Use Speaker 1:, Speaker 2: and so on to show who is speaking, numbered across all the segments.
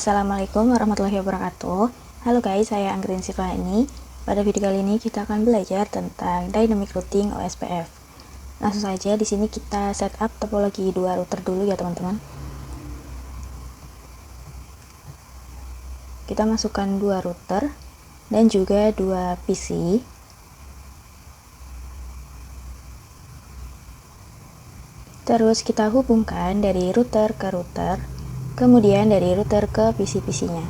Speaker 1: Assalamualaikum warahmatullahi wabarakatuh. Halo guys, saya Anggrin Sifani. Pada video kali ini kita akan belajar tentang Dynamic Routing OSPF. Langsung saja di sini kita setup topologi dua router dulu ya teman-teman. Kita masukkan dua router dan juga dua PC. Terus kita hubungkan dari router ke router, kemudian dari router ke PC-PC-nya.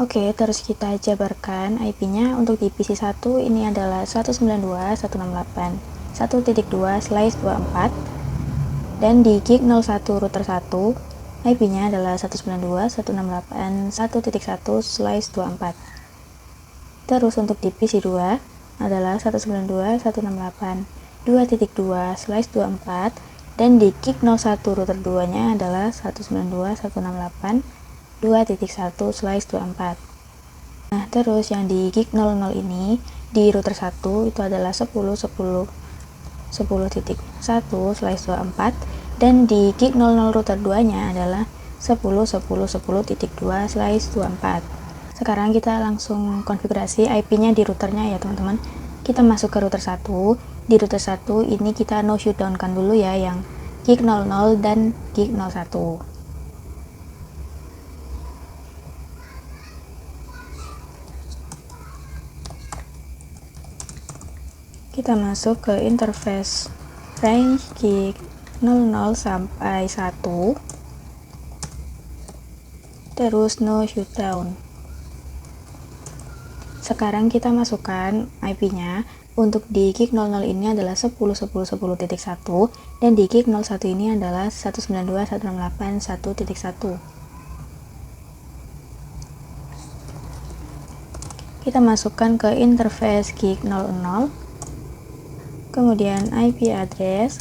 Speaker 1: Oke, terus kita jabarkan IP-nya. Untuk di PC1 ini adalah 192.168.1.2/24, dan di gig 01 router 1 IP-nya adalah 192.168.1.1/24. Terus untuk di PC2 adalah 192.168.2.2/24, dan di gig 01 router 2 nya adalah 192.168.2.1/24. Nah, terus yang di gig 00 ini di router 1 itu adalah 10.10.10.1/24, dan di gig 00 router 2 nya adalah 10.10.10.2/24. Sekarang kita langsung konfigurasi IP-nya di routernya ya teman-teman. Kita masuk ke router 1. Di router 1 ini kita no shutdown kan dulu ya yang gig 00 dan gig 01. Kita masuk ke interface range gig 00 sampai 1, terus no shutdown. Sekarang kita masukkan IP-nya. Untuk di gig 00 ini adalah 10.10.10.1, dan di gig 01 ini adalah 192.168.1.1. Kita masukkan ke interface gig 00, kemudian IP address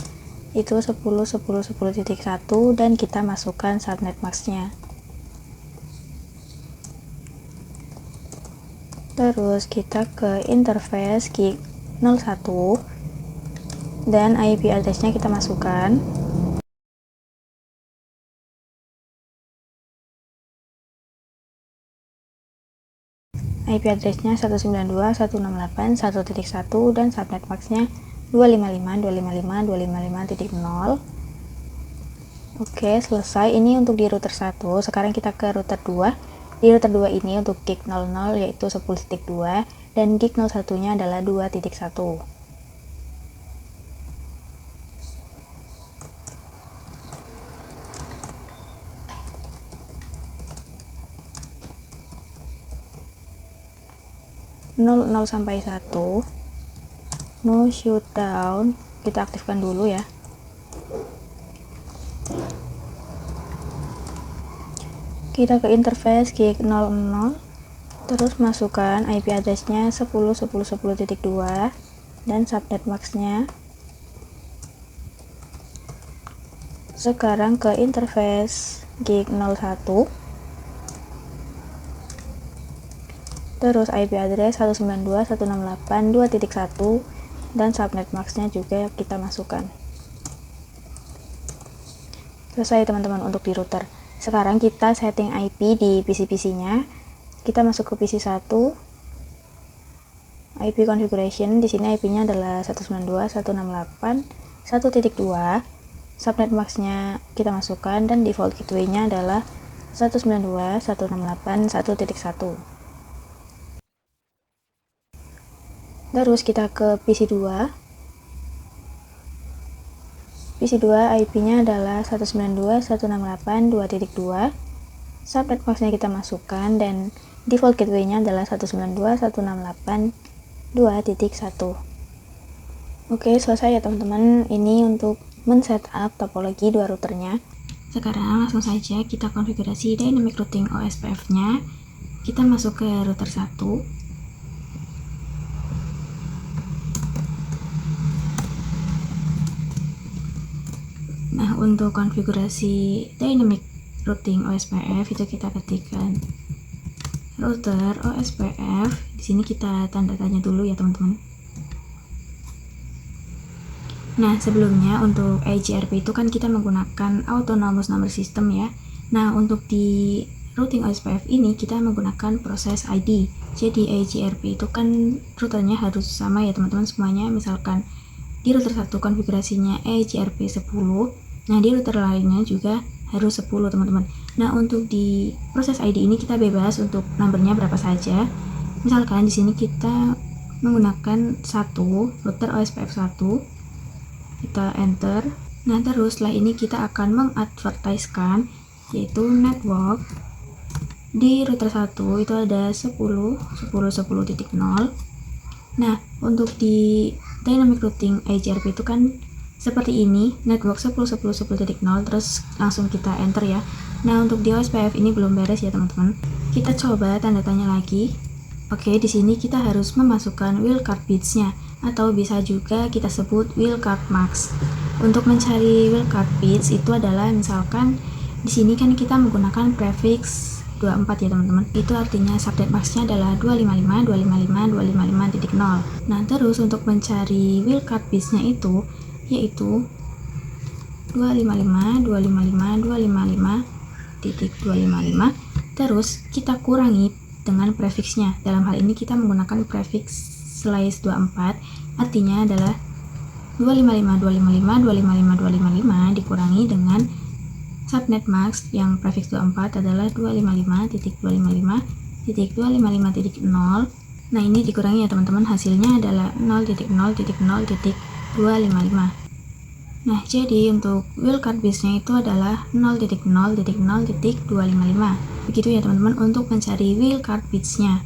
Speaker 1: itu 10.10.10.1, dan kita masukkan subnet mask-nya. Terus kita ke interface gig 01 dan IP address-nya kita masukkan. IP address-nya 192.168.1.1 dan subnet mask-nya 255.255.255.0. Oke, selesai. Ini untuk di router 1. Sekarang kita ke router 2. Di router 2 ini untuk gig 00 yaitu 10.2, dan gig 01 nya adalah 2.1. (0 sampai 1) no shutdown, kita aktifkan dulu ya. Kita ke interface gig 00, terus masukkan IP address-nya 10.10.10.2 dan subnet mask-nya. Sekarang ke interface gig 01, terus IP address 192.168.2.1 dan subnet mask-nya juga kita masukkan. Selesai teman-teman untuk di router. Sekarang kita setting IP di PC-PC-nya. Kita masuk ke PC1, IP configuration. Di sini IP-nya adalah 192.168.1.2. Subnet mask-nya kita masukkan, dan default gateway-nya adalah 192.168.1.1. Terus kita ke PC2. PC2 IP-nya adalah 192.168.2.2. Subnet mask-nya kita masukkan, dan default gateway-nya adalah 192.168.2.1. Oke, selesai ya teman-teman. Ini untuk men-setup topologi dua routernya. Sekarang langsung saja kita konfigurasi Dynamic Routing OSPF-nya. Kita masuk ke router 1. Nah, untuk konfigurasi Dynamic Routing OSPF itu kita ketikkan router OSPF. Di sini kita tanda tanya dulu ya teman-teman. Nah, sebelumnya untuk IGRP itu kan kita menggunakan Autonomous Number System ya. Nah, untuk di routing OSPF ini kita menggunakan proses ID. Jadi IGRP itu kan routernya harus sama ya teman-teman semuanya. Misalkan di router 1 konfigurasinya IGRP 10, nah di router lainnya juga harus 10 teman-teman. Nah, untuk di proses ID ini kita bebas untuk numbernya berapa saja. Misalkan di sini kita menggunakan router OSPF 1, kita enter. Nah, terus setelah ini kita akan mengadvertiskan yaitu network di router 1 itu ada 10.10.10.0. Nah, untuk di dynamic routing IGRP itu kan seperti ini, network 10.10.10.0, terus langsung kita enter ya. Nah, untuk di OSPF ini belum beres ya teman-teman. Kita coba tanda tanya lagi. Oke, di sini kita harus memasukkan wildcard bits-nya atau bisa juga kita sebut wildcard max. Untuk mencari wildcard bits itu adalah misalkan di sini kan kita menggunakan prefix 24 ya teman-teman. Itu artinya subnet max-nya adalah 255.255.255.0. Nah, terus untuk mencari wildcard bits-nya itu yaitu 255.255.255.255. Terus kita kurangi dengan prefixnya. Dalam hal ini kita menggunakan prefix slice 24, artinya adalah 255.255.255.255 dikurangi dengan subnet max yang prefix 24 adalah 255.255.255.0. Nah, ini dikurangi ya teman-teman, hasilnya adalah 0.0.0.255. Nah, jadi untuk wildcard bits-nya itu adalah 0.0.0.255. Begitu ya teman-teman untuk mencari wildcard bits-nya.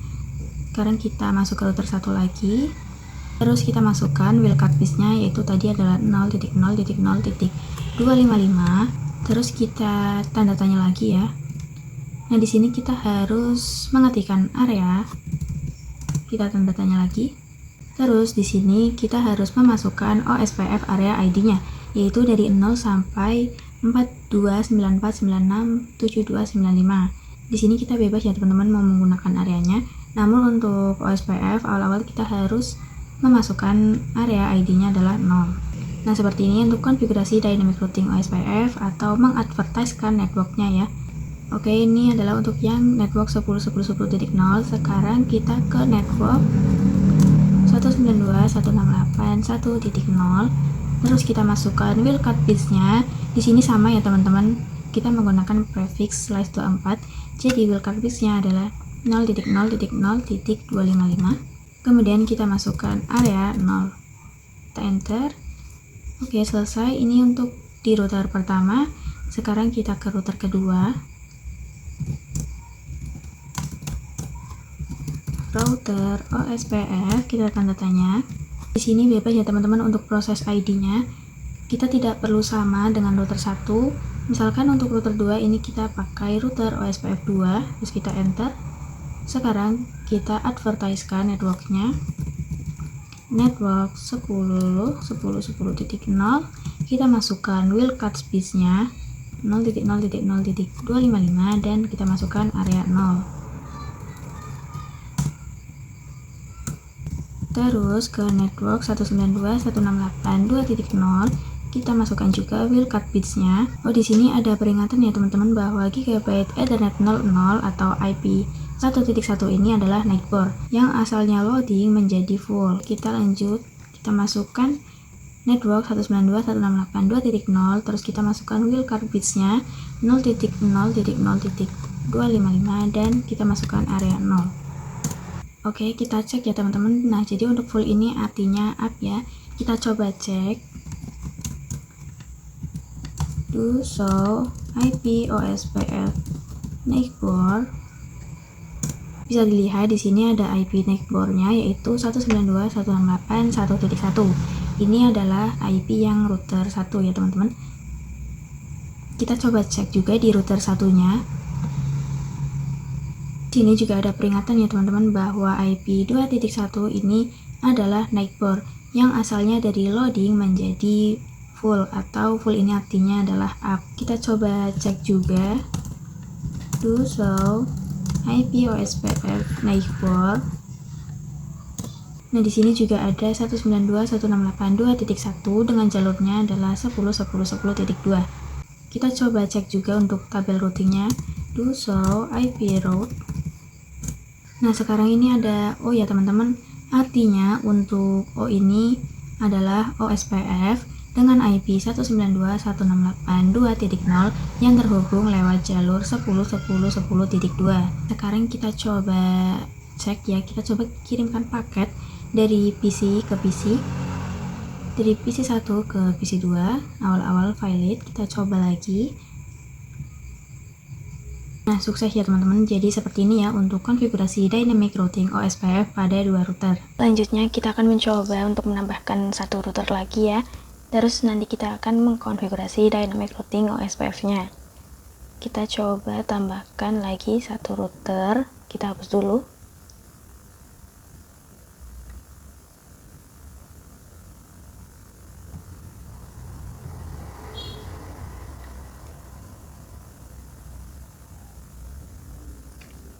Speaker 1: Sekarang kita masuk ke router 1 lagi. Terus kita masukkan wildcard bits-nya yaitu tadi adalah 0.0.0.255. Terus kita tanda tanya lagi ya. Nah, di sini kita harus mengetikkan area. Kita tanda tanya lagi. Terus di sini kita harus memasukkan OSPF area ID-nya yaitu dari 0 sampai 4294967295. Di sini kita bebas ya teman-teman mau menggunakan areanya. Namun untuk OSPF awal-awal kita harus memasukkan area ID-nya adalah 0. Nah, seperti ini untuk konfigurasi dynamic routing OSPF atau mengadvertiskan networknya ya. Oke, ini adalah untuk yang network 10.10.10.0. Sekarang kita ke network 192.168.1.0. Terus kita masukkan wildcard bits-nya. Di sini sama ya teman-teman. Kita menggunakan prefix slice 24. Jadi wildcard bits-nya adalah 0.0.0.255. Kemudian kita masukkan area 0. Kita enter. Oke, selesai. Ini untuk di router pertama. Sekarang kita ke router kedua. Router OSPF kita tanda tanya. Di sini bebas ya teman-teman untuk proses ID-nya. Kita tidak perlu sama dengan router 1. Misalkan untuk router 2 ini kita pakai router OSPF 2, terus kita enter. Sekarang kita advertiskan networknya. Network 10.10.10.0. Kita masukkan wildcard bits-nya 0.0.0.255 dan kita masukkan area 0. Terus ke network 192.168.2.0 kita masukkan juga wildcard bits-nya. Oh, di sini ada peringatan ya teman-teman bahwa Gigabyte Ethernet 00 atau IP 1.1 ini adalah nightbor yang asalnya loading menjadi full. Kita lanjut, kita masukkan network 192.168.2.0, terus kita masukkan wildcard bits-nya 0.0.0.255 dan kita masukkan area 0. Oke, kita cek ya teman-teman. Nah, jadi untuk full ini artinya up ya. Kita coba cek. Do show IP OSPF nightbor. Bisa dilihat di sini ada IP nightbor-nya yaitu 192.168.1.1. Ini adalah IP yang router 1 ya teman-teman. Kita coba cek juga di router satunya. Di sini juga ada peringatan ya teman-teman bahwa IP 2.1 ini adalah nightbor yang asalnya dari loading menjadi full, atau full ini artinya adalah up. Kita coba cek juga. Do show IP OSPF nightbor. Nah, di sini juga ada 192.168.2.1 dengan jalurnya adalah 10.10.10.2. Kita coba cek juga untuk tabel routingnya. Do show IP route. Nah, sekarang ini ada O ya teman-teman. Artinya untuk O ini adalah OSPF dengan IP 192.168.2.0 yang terhubung lewat jalur 10.10.10.2. Sekarang kita coba cek ya, kita coba kirimkan paket dari PC ke PC, dari PC 1 ke PC 2, awal-awal valid. Kita coba lagi. Nah, sukses ya teman-teman. Jadi seperti ini ya untuk konfigurasi dynamic routing OSPF pada dua router. Selanjutnya kita akan mencoba untuk menambahkan satu router lagi ya. Terus nanti kita akan mengkonfigurasi dynamic routing OSPF-nya. Kita coba tambahkan lagi satu router. Kita hapus dulu.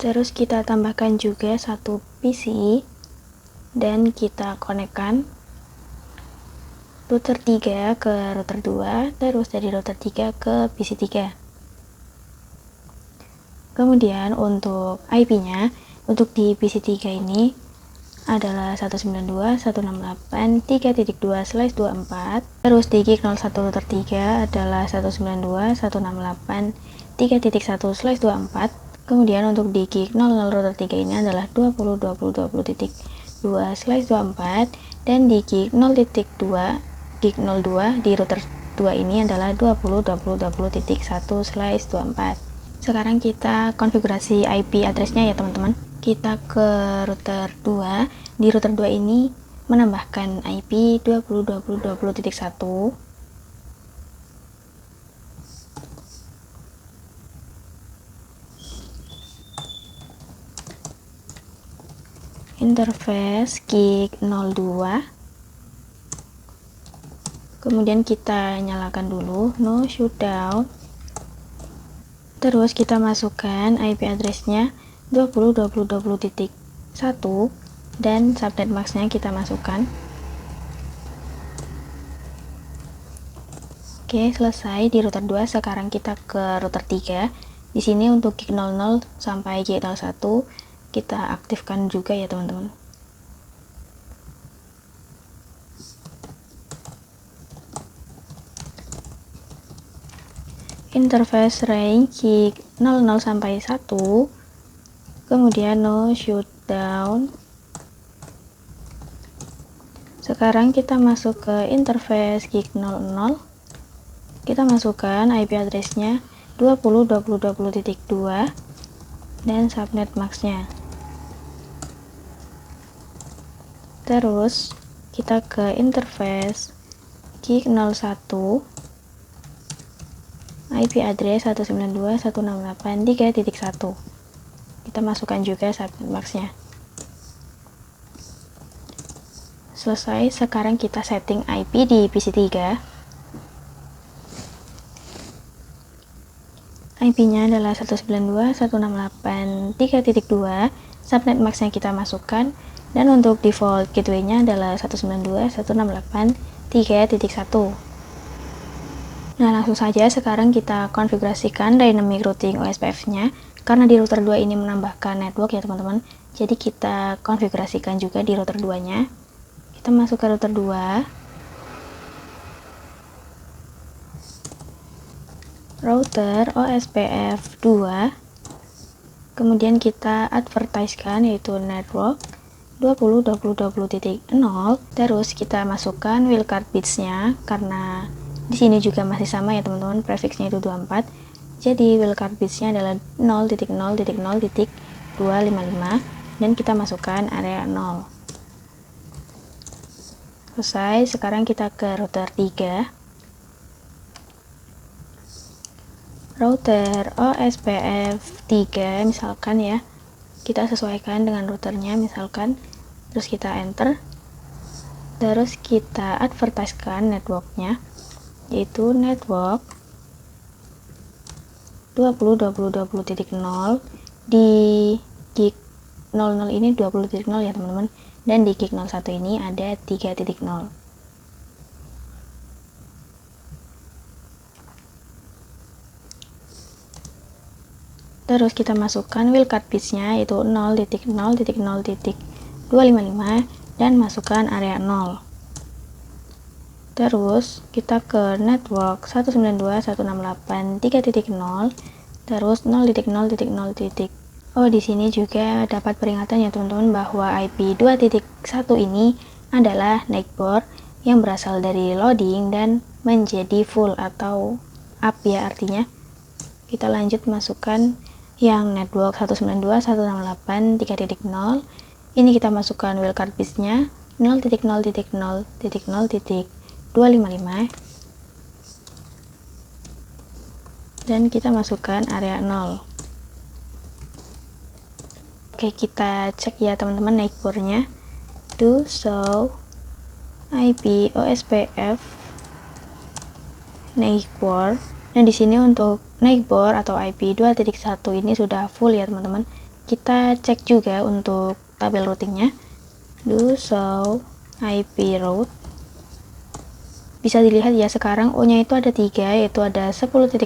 Speaker 1: Terus kita tambahkan juga satu PC dan kita konekkan router 3 ke router 2, terus dari router 3 ke PC 3. Kemudian untuk IP-nya, untuk di PC 3 ini adalah 192.168.3.2/24. Terus di gig 01 router 3 adalah 192.168.3.1/24. Kemudian untuk di gig 00 router 3 ini adalah 20.20.20.2/24 dan di gig 0.2 gig 02 di router 2 ini adalah 20.20.1/24. Sekarang kita konfigurasi IP address-nya ya teman-teman. Kita ke router 2. Di router 2 ini menambahkan IP 20.20.20.1. Interface gig 02. Kemudian kita nyalakan dulu no shutdown. Terus kita masukkan IP address-nya 20.20.20.1 dan subnet max-nya kita masukkan. Oke, selesai di router 2. Sekarang kita ke router 3. Di sini untuk gig 00 sampai gig 01 kita aktifkan juga ya teman-teman. Interface range gig 00 sampai 1, kemudian no shutdown. Sekarang kita masuk ke interface gig 00. Kita masukkan IP address-nya 20.20.20.2 dan subnet max-nya. Terus kita ke interface gig 01, IP address 192.168.3.1. Kita masukkan juga subnet max-nya. Selesai. Sekarang kita setting IP di PC 3. IP-nya adalah 192.168.3.2. Subnet max-nya kita masukkan. Dan untuk default gateway-nya adalah 192.168.3.1. Nah, langsung saja sekarang kita konfigurasikan dynamic routing OSPF-nya. Karena di router 2 ini menambahkan network ya teman-teman. Jadi kita konfigurasikan juga di router 2-nya. Kita masuk ke router 2. Router OSPF 2. Kemudian kita advertisekan yaitu network 20.20.20.0. Terus kita masukkan wildcard bits-nya karena di sini juga masih sama ya teman-teman, prefixnya itu 24. Jadi wildcard bits-nya adalah 0.0.0.255 dan kita masukkan area 0. Selesai. Sekarang kita ke router 3. Router OSPF 3 misalkan ya, kita sesuaikan dengan routernya misalkan, terus kita enter, terus kita advertisekan networknya yaitu network 20.20.20.0 di gig 00 ini 20.0 ya teman-teman. dan di gig 01 ini ada 3.0. Terus kita masukkan wildcard bitsnya yaitu 0.0.0.255 dan masukkan area 0. Terus kita ke network 192.168.3.0 terus 0.0.0. Oh, di sini juga dapat peringatan ya teman-teman bahwa IP 2.1 ini adalah neckboard yang berasal dari loading dan menjadi full atau up ya artinya. Kita lanjut masukkan yang network 192.168.3.0. Ini kita masukkan wildcard bitsnya 0.0.0.255 dan kita masukkan area 0. Oke, kita cek ya teman-teman neckboardnya. Do show IP OSPF neckboard. Nah, di sini untuk neckboard atau IP 2.1 ini sudah full ya teman-teman. Kita cek juga untuk tabel routingnya. Do show IP route. Bisa dilihat ya sekarang O-nya itu ada 3, yaitu ada 10.0,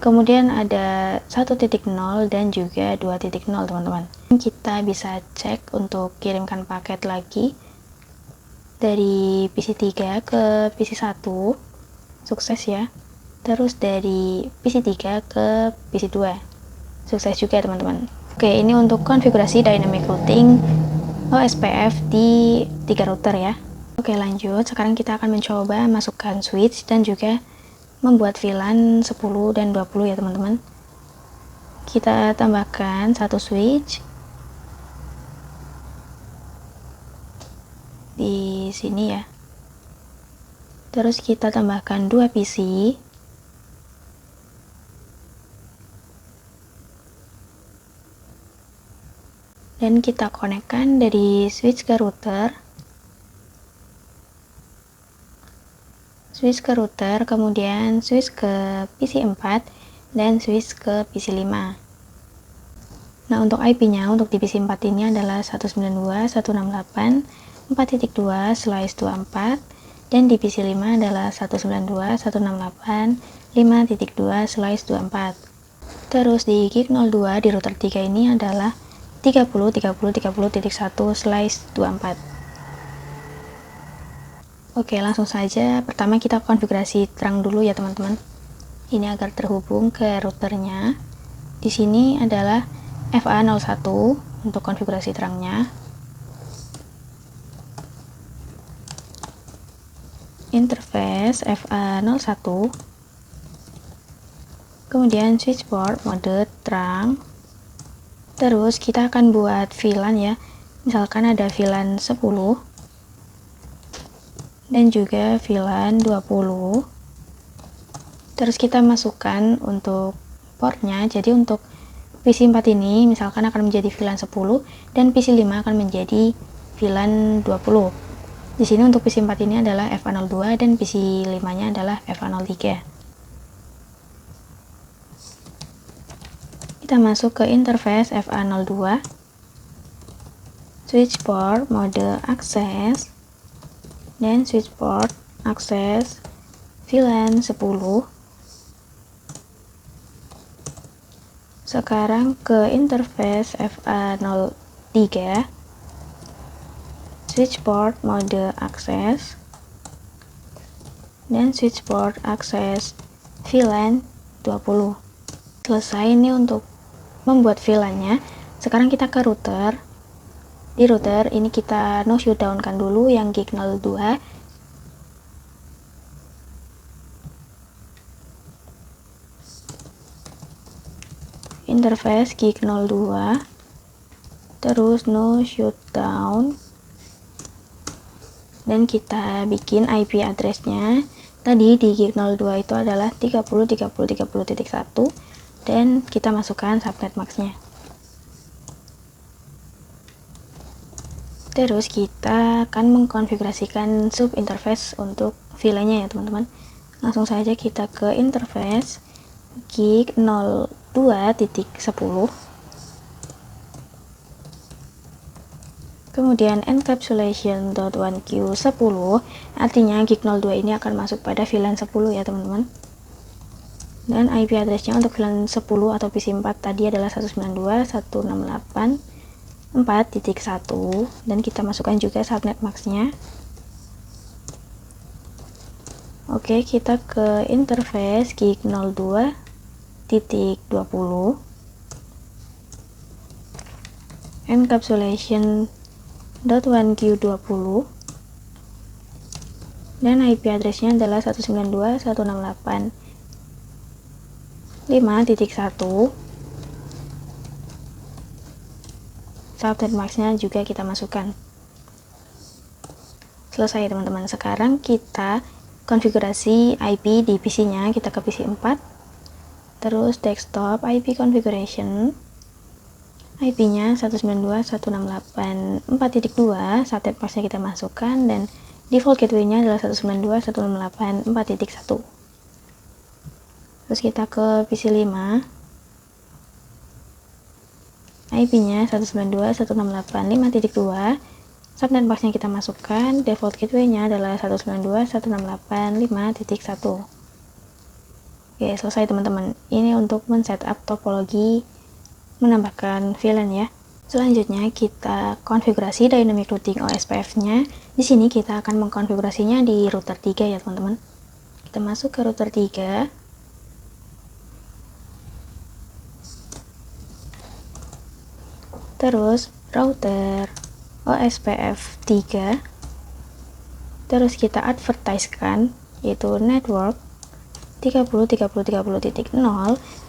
Speaker 1: kemudian ada 1.0 dan juga 2.0 teman-teman. Kita bisa cek untuk kirimkan paket lagi dari PC3 ke PC1, sukses ya. Terus dari PC3 ke PC2, sukses juga teman-teman. Oke, ini untuk konfigurasi dynamic routing OSPF di 3 router ya. Oke, lanjut. Sekarang kita akan mencoba masukkan switch dan juga membuat VLAN 10 dan 20 ya teman-teman. Kita tambahkan satu switch di sini ya. Terus kita tambahkan 2 PC. Dan kita konekkan dari switch ke router. Switch ke router, kemudian switch ke PC4 dan switch ke PC5. Nah, untuk IP-nya untuk di PC4 ini adalah 192.168.4.2/24 dan di PC5 adalah 192.168.5.2/24. Terus di gig 02 di router 3 ini adalah 30.30.30.1/24. Oke, langsung saja. Pertama kita konfigurasi terang dulu ya teman-teman. Ini agar terhubung ke routernya. Di sini adalah FA01 untuk konfigurasi terangnya. Interface FA01. Kemudian switchboard mode terang. Terus kita akan buat VLAN ya. Misalkan ada VLAN 10 dan juga VLAN 20. Terus kita masukkan untuk portnya. Jadi untuk PC4 ini misalkan akan menjadi VLAN 10 dan PC5 akan menjadi VLAN 20. Di sini untuk PC4 ini adalah FA02 dan PC5-nya adalah FA03. Kita masuk ke interface FA02. Switchboard mode akses dan switchboard akses VLAN 10. Sekarang ke interface FA03, switchboard mode akses dan switchboard akses VLAN 20. Selesai ini untuk membuat VLAN-nya. Sekarang kita ke router. Di router ini kita no shutdown kan dulu yang gig 02. Interface gig 02. Terus no shutdown. Dan kita bikin IP address-nya. Tadi di gig 02 itu adalah 30.30.30.1 dan kita masukkan subnet max-nya. Terus kita akan mengkonfigurasikan sub interface untuk VLAN-nya ya teman-teman. Langsung saja kita ke interface gig 02.10. Kemudian encapsulation.1q10, artinya gig 02 ini akan masuk pada VLAN 10 ya teman-teman. Dan IP addressnya untuk VLAN 10 atau PC4 tadi adalah 192.168.4.1, dan kita masukkan juga subnet max-nya. Oke, kita ke interface gig 02.20 encapsulation.1q20, dan IP addressnya adalah 192.168.5.1. Subnet max-nya juga kita masukkan. Selesai teman-teman. Sekarang kita konfigurasi IP di PC-nya. Kita ke PC 4, terus desktop IP configuration, IP-nya 192.168.4.2, subnet max-nya kita masukkan, dan default gateway-nya adalah 192.168.4.1. Terus kita ke PC 5, IP-nya 192.168.5.2, subnet max-nya kita masukkan, default gateway-nya adalah 192.168.5.1. Oke, selesai teman-teman. Ini untuk men-setup topologi menambahkan VLAN ya. Selanjutnya kita konfigurasi dynamic routing OSPF-nya. Di sini kita akan mengkonfigurasinya di router 3 ya teman-teman. Kita masuk ke router 3. Terus router OSPF 3. Terus kita advertisekan yaitu network 30.30.30.0.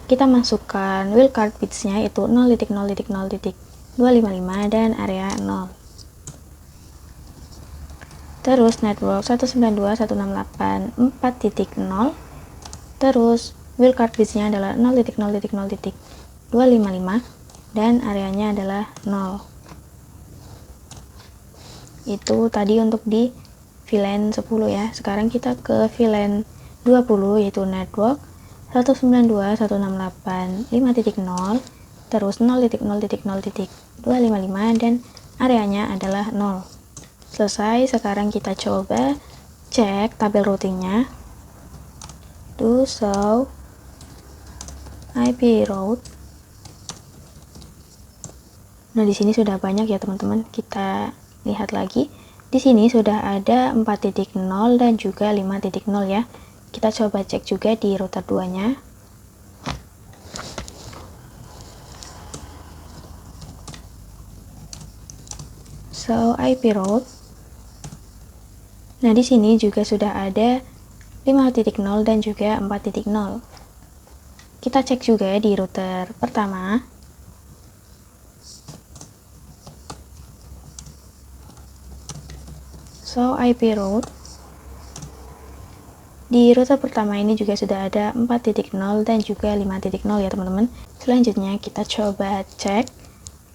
Speaker 1: Kita masukkan wildcard bits-nya yaitu 0.0.0.255 dan area 0. Terus network 192.168.4.0. Terus wildcard bits-nya adalah 0.0.0.255 dan areanya adalah 0. Itu tadi untuk di VLAN 10 ya. Sekarang kita ke VLAN 20 yaitu network 192.168.5.0, terus 0.0.0.255 dan areanya adalah 0. Selesai. Sekarang kita coba cek tabel routingnya. Do show IP route. Nah, di sini sudah banyak ya teman-teman. Kita lihat lagi. Di sini sudah ada 4.0 dan juga 5.0 ya. Kita coba cek juga di router 2-nya. So, IP route. Nah, di sini juga sudah ada 5.0 dan juga 4.0. Kita cek juga di router pertama. So, IP route. Di router pertama ini juga sudah ada 4.0 dan juga 5.0 ya teman-teman. Selanjutnya kita coba cek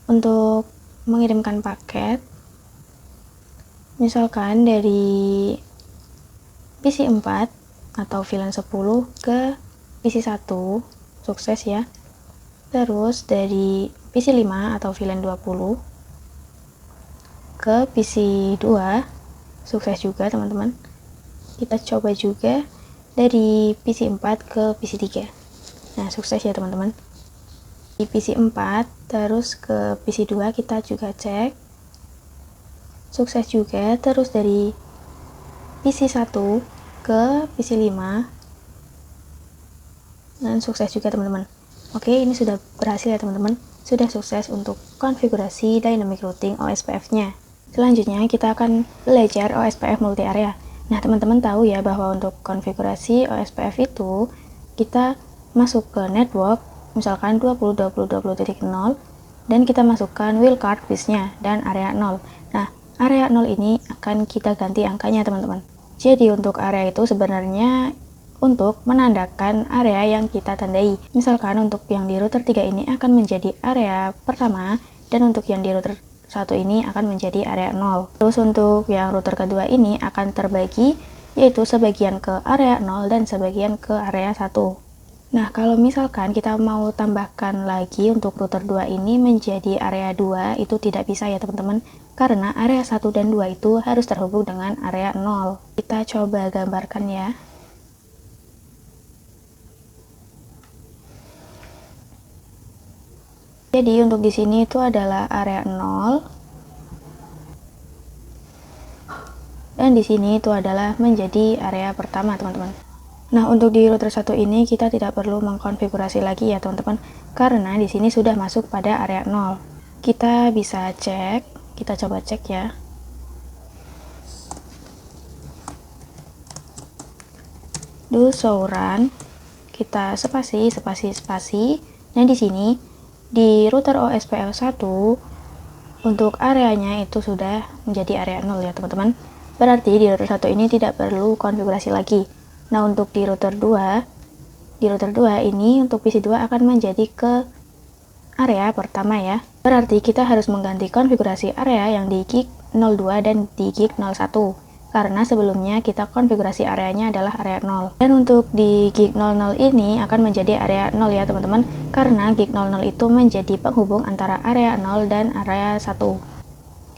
Speaker 1: untuk mengirimkan paket. Misalkan dari PC 4 atau VLAN 10 ke PC 1, sukses ya. Terus dari PC 5 atau VLAN 20 ke PC 2, sukses juga teman-teman. Kita coba juga dari PC 4 ke PC 3. Nah, sukses ya teman-teman. Di PC 4 terus ke PC 2 kita juga cek, sukses juga. Terus dari PC 1 ke PC 5 dan sukses juga teman-teman. Oke, ini sudah berhasil ya teman-teman. Sudah sukses untuk konfigurasi dynamic routing OSPF-nya. Selanjutnya kita akan belajar OSPF multi area. Nah, teman-teman tahu ya bahwa untuk konfigurasi OSPF itu kita masuk ke network, misalkan 20.20.20.0, dan kita masukkan wildcard bits-nya dan area 0. Nah, area 0 ini akan kita ganti angkanya teman-teman. Jadi untuk area itu sebenarnya untuk menandakan area yang kita tandai. Misalkan untuk yang di router 3 ini akan menjadi area pertama, dan untuk yang di router 1 ini akan menjadi area 0. Terus untuk yang router kedua ini akan terbagi, yaitu sebagian ke area 0 dan sebagian ke area 1. Nah, kalau misalkan kita mau tambahkan lagi untuk router 2 ini menjadi area 2, itu tidak bisa ya teman-teman. Karena area 1 dan 2 itu harus terhubung dengan area 0. Kita coba gambarkan ya. Jadi untuk di sini itu adalah area 0. Dan di sini itu adalah menjadi area pertama, teman-teman. Nah, untuk di router 1 ini kita tidak perlu mengkonfigurasi lagi ya, teman-teman. Karena di sini sudah masuk pada area 0. Kita bisa cek, kita coba cek ya. Do show run, kita spasi. Nah, di sini di router OSPF 1 untuk areanya itu sudah menjadi area 0 ya, teman-teman. Berarti di router 1 ini tidak perlu konfigurasi lagi. Nah, untuk di router 2 ini untuk PC 2 akan menjadi ke area pertama ya. Berarti kita harus mengganti konfigurasi area yang di gig 02 dan di gig 01. Karena sebelumnya kita konfigurasi areanya adalah area 0. Dan untuk di gig 00 ini akan menjadi area 0 ya, teman-teman. Karena gig 00 itu menjadi penghubung antara area 0 dan area 1.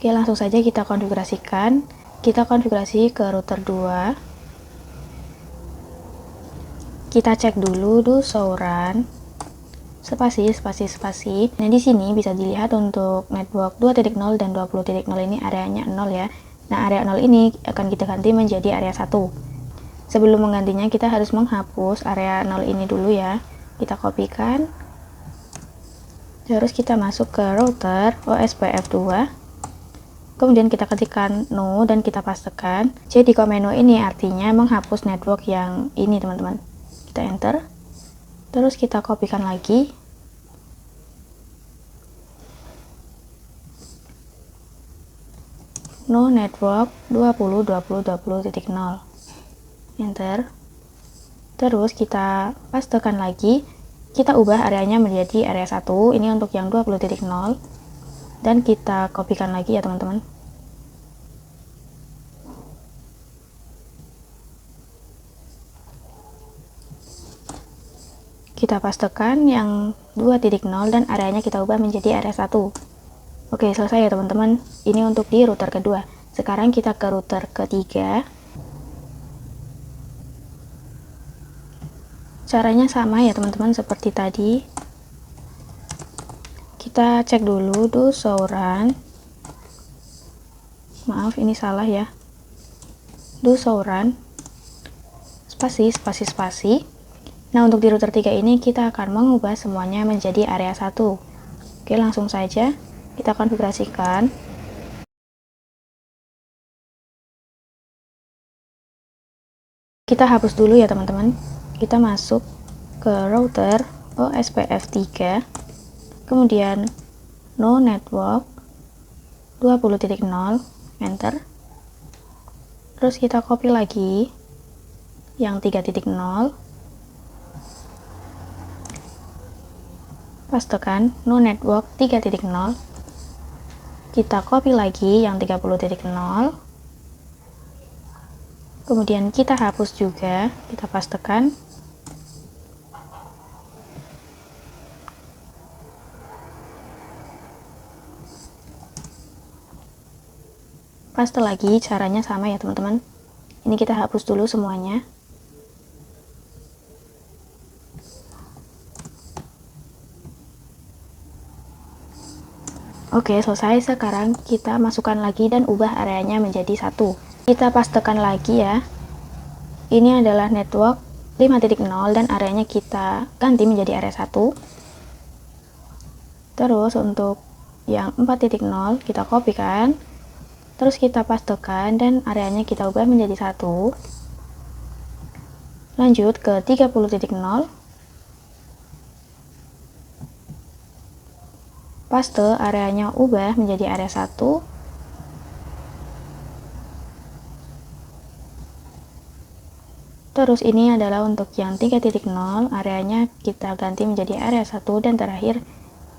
Speaker 1: Oke, langsung saja kita konfigurasikan. Kita konfigurasi ke router 2. Kita cek dulu do show run. Spasi. Nah, di sini bisa dilihat untuk network 2.0 dan 20.0 ini areanya 0 ya. Nah, area 0 ini akan kita ganti menjadi area 1. Sebelum menggantinya, kita harus menghapus area 0 ini dulu ya. Kita kopikan. Terus kita masuk ke router OSPF 2. Kemudian kita ketikkan no dan kita pastekan. Jadi komen no ini artinya menghapus network yang ini, teman-teman. Kita enter. Terus kita kopikan lagi. No network 20.0. Enter. Terus kita pastekan lagi. Kita ubah areanya menjadi area 1. Ini untuk yang 20.0. Dan kita kopikan lagi ya, teman-teman. Kita pastekan yang 2.0 dan areanya kita ubah menjadi area 1. Oke, selesai ya, teman-teman. Ini untuk di router kedua. Sekarang kita ke router ketiga. Caranya sama ya, teman-teman, seperti tadi. Kita cek dulu do show run. Maaf, ini salah ya. Do show run. Spasi. Nah, untuk di router 3 ini kita akan mengubah semuanya menjadi area 1. Oke, langsung saja kita konfigurasikan. Kita hapus dulu ya, teman-teman. Kita masuk ke router OSPF 3. Kemudian no network 20.0, enter. Terus kita copy lagi yang 3.0. Pastekan no network 3.0. Kita copy lagi yang 30.0. Kemudian kita hapus juga, kita pastekan. Paste lagi, caranya sama ya, teman-teman. Ini kita hapus dulu semuanya. Oke, selesai. Sekarang kita masukkan lagi dan ubah areanya menjadi 1. Kita pastekan lagi ya. Ini adalah network 5.0 dan areanya kita ganti menjadi area 1. Terus untuk yang 4.0 kita kopikan. Terus kita pastekan dan areanya kita ubah menjadi 1. Lanjut ke 30.0. Paste, areanya ubah menjadi area 1. Terus ini adalah untuk yang 3.0, areanya kita ganti menjadi area 1, dan terakhir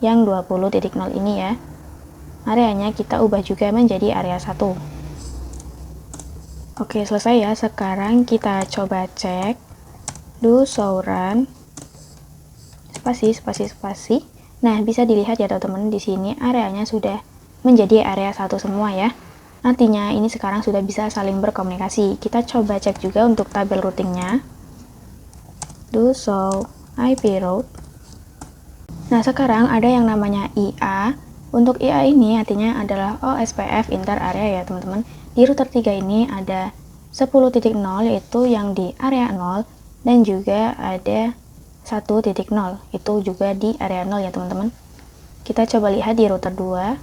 Speaker 1: yang 20.0 ini ya. Areanya kita ubah juga menjadi area 1. Oke, selesai ya. Sekarang kita coba cek do show run. Spasi. Nah, bisa dilihat ya, teman-teman, di sini areanya sudah menjadi area satu semua ya. Artinya ini sekarang sudah bisa saling berkomunikasi. Kita coba cek juga untuk tabel routingnya. Do show IP route. Nah, sekarang ada yang namanya IA. Untuk IA ini artinya adalah OSPF inter area ya teman-teman. Di router 3 ini ada 10.0 yaitu yang di area 0 dan juga ada 1.0 itu juga di area 0 ya teman-teman. Kita coba lihat di router 2.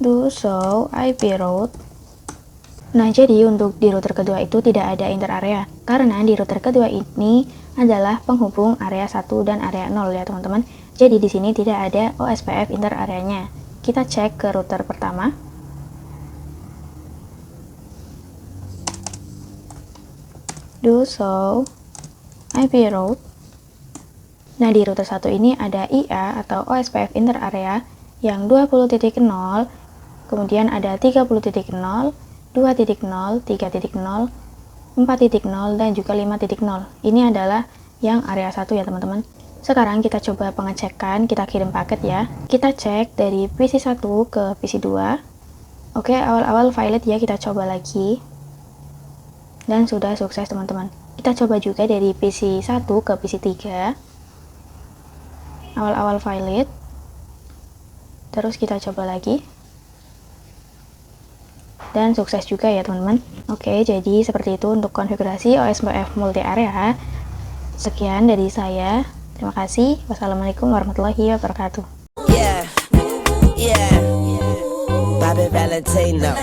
Speaker 1: Do show IP route. Nah, jadi untuk di router kedua itu tidak ada inter area, karena di router kedua ini adalah penghubung area 1 dan area 0 ya teman-teman. Jadi di sini tidak ada OSPF inter areanya. Kita cek ke router pertama. Do show IP route. Nah, di router 1 ini ada IA atau OSPF inter area yang 20.0, kemudian ada 30.0, 2.0, 3.0, 4.0, dan juga 5.0. Ini adalah yang area 1 ya teman-teman. Sekarang kita coba pengecekan, kita kirim paket ya. Kita cek dari PC 1 ke PC 2. Oke, awal-awal violet ya, kita coba lagi. Dan sudah sukses teman-teman. Kita coba juga dari PC 1 ke PC 3. Awal-awal violet. Terus kita coba lagi. Dan sukses juga ya teman-teman. Oke, jadi seperti itu untuk konfigurasi OSPF multi area. Sekian dari saya. Terima kasih. Wassalamualaikum warahmatullahi wabarakatuh.
Speaker 2: Yeah, yeah. Bobby Valentino.